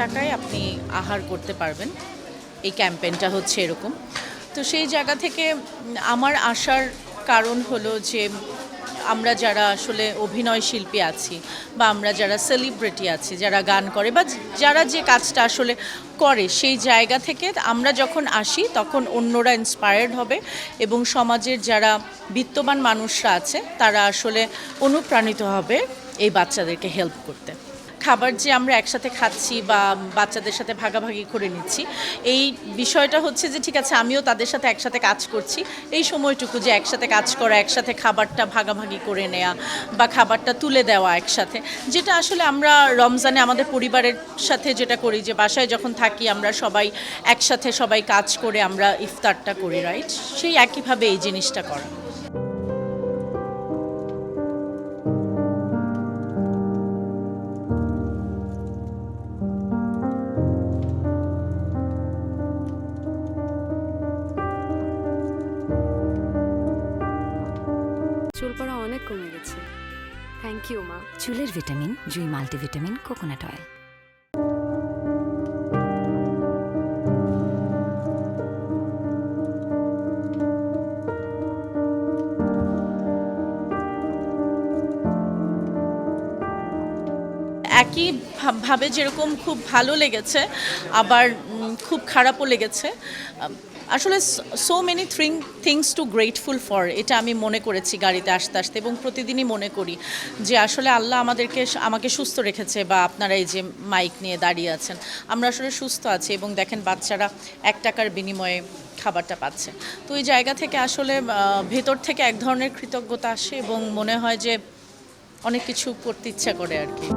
টাকায় আপনি আহার করতে পারবেন। এই ক্যাম্পেইনটা হচ্ছে এরকম। তো সেই জায়গা থেকে আমার আসার কারণ হলো যে আমরা যারা আসলে অভিনয় শিল্পী আছি বা আমরা যারা সেলিব্রিটি আছি, যারা গান করে বা যারা যে কাজটা আসলে করে, সেই জায়গা থেকে আমরা যখন আসি তখন অন্যরা ইন্সপায়ার্ড হবে এবং সমাজের যারা বিত্তবান মানুষরা আছে তারা আসলে অনুপ্রাণিত হবে এই বাচ্চাদেরকে হেল্প করতে। খাবার যে আমরা একসাথে খাচ্ছি বা বাচ্চাদের সাথে ভাগাভাগি করে নিচ্ছি, এই বিষয়টা হচ্ছে যে ঠিক আছে আমিও তাদের সাথে একসাথে কাজ করছি, এই সময়টুকু যে একসাথে কাজ করা, একসাথে খাবারটা ভাগাভাগি করে নেওয়া বা খাবারটা তুলে দেওয়া একসাথে, যেটা আসলে আমরা রমজানে আমাদের পরিবারের সাথে যেটা করি, যে বাসায় যখন থাকি আমরা সবাই একসাথে সবাই কাজ করে আমরা ইফতারটা করি, রাইট? সেই একইভাবে এই জিনিসটা করা। চুল পড়া অনেক কমে গেছে। থ্যাংক ইউ মা। চুলের ভিটামিন জুই মাল্টিভিটামিন কোকোনাট অয়েল। একই ভাবে যেরকম খুব ভালো লেগেছে, আবার খুব খারাপও লেগেছে। আসলে so many things to grateful for, এটা আমি মনে করেছি গাড়িতে আসতে আসতে, এবং প্রতিদিনই মনে করি যে আসলে আল্লাহ আমাকে সুস্থ রেখেছে, বা আপনারা এই যে মাইক নিয়ে দাঁড়িয়ে আছেন, আমরা আসলে সুস্থ আছি এবং দেখেন বাচ্চারা 1 টাকার বিনিময়ে খাবারটা পাচ্ছে। তো এই জায়গা থেকে আসলে ভেতর থেকে এক ধরনের কৃতজ্ঞতা আসে এবং মনে হয় যে অনেক কিছু করতে ইচ্ছা করে আর কি।